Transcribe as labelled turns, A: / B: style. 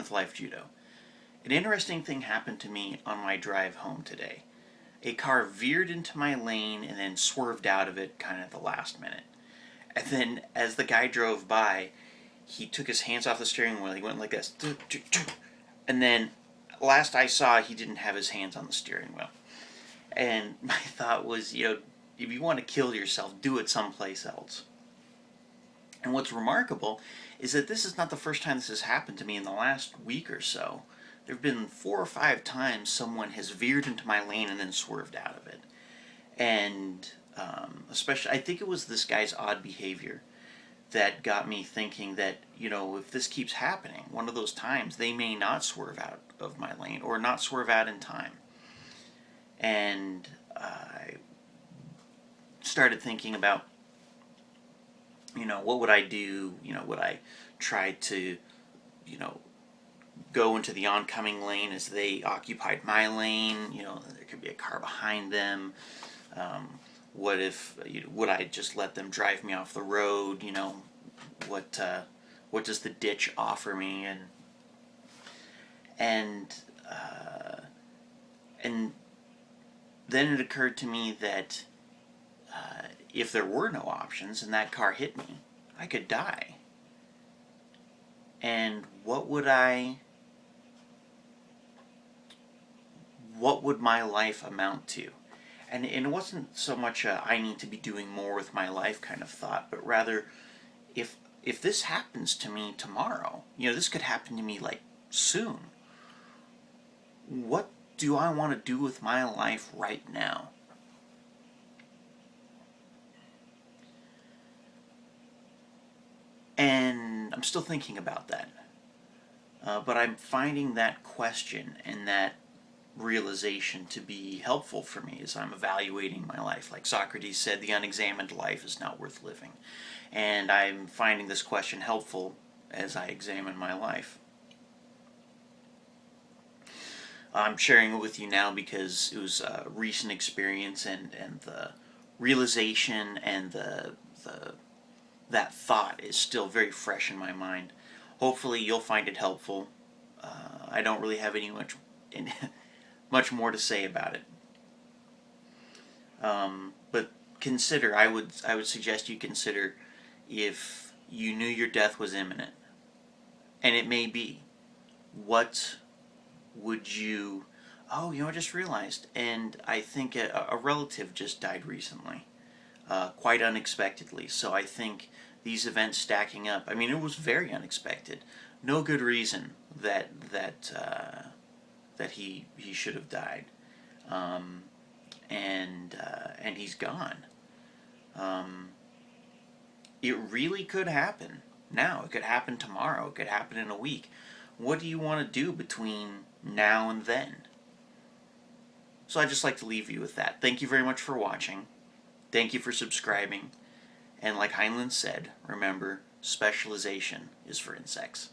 A: with Life Judo. An interesting thing happened to me on my drive home today. A car veered into my lane and then swerved out of it kind of at the last minute. And then as the guy drove by, he took his hands off the steering wheel. He went like this. And then last I saw, he didn't have his hands on the steering wheel. And my thought was, if you want to kill yourself, do it someplace else. And what's remarkable is that this is not the first time this has happened to me in the last week or so. There have been 4 or 5 times someone has veered into my lane and then swerved out of it. And especially, I think it was this guy's odd behavior that got me thinking that, if this keeps happening, one of those times, they may not swerve out of my lane or not swerve out in time. And I started thinking about, what would I do? Would I try to, go into the oncoming lane as they occupied my lane? There could be a car behind them. What if, would I just let them drive me off the road? What does the ditch offer me? And then it occurred to me that if there were no options and that car hit me, I could die. And what would my life amount to? And it wasn't so much a I need to be doing more with my life kind of thought, but rather if this happens to me tomorrow, this could happen to me like soon. What do I want to do with my life right now? And I'm still thinking about that. But I'm finding that question and that realization to be helpful for me as I'm evaluating my life. Like Socrates said, the unexamined life is not worth living. And I'm finding this question helpful as I examine my life. I'm sharing it with you now because it was a recent experience, and the realization and that thought is still very fresh in my mind. Hopefully you'll find it helpful. I don't really have much more to say about it. But consider, I would suggest you consider if you knew your death was imminent, and it may be, what would you... Oh, I just realized, and I think a relative just died recently, quite unexpectedly. So I think these events stacking up, it was very unexpected. No good reason that he should have died, and he's gone. It really could happen now. It could happen tomorrow. It could happen in a week. What do you want to do between now and then? So I'd just like to leave you with that. Thank you very much for watching. Thank you for subscribing. And like Heinlein said, remember, specialization is for insects.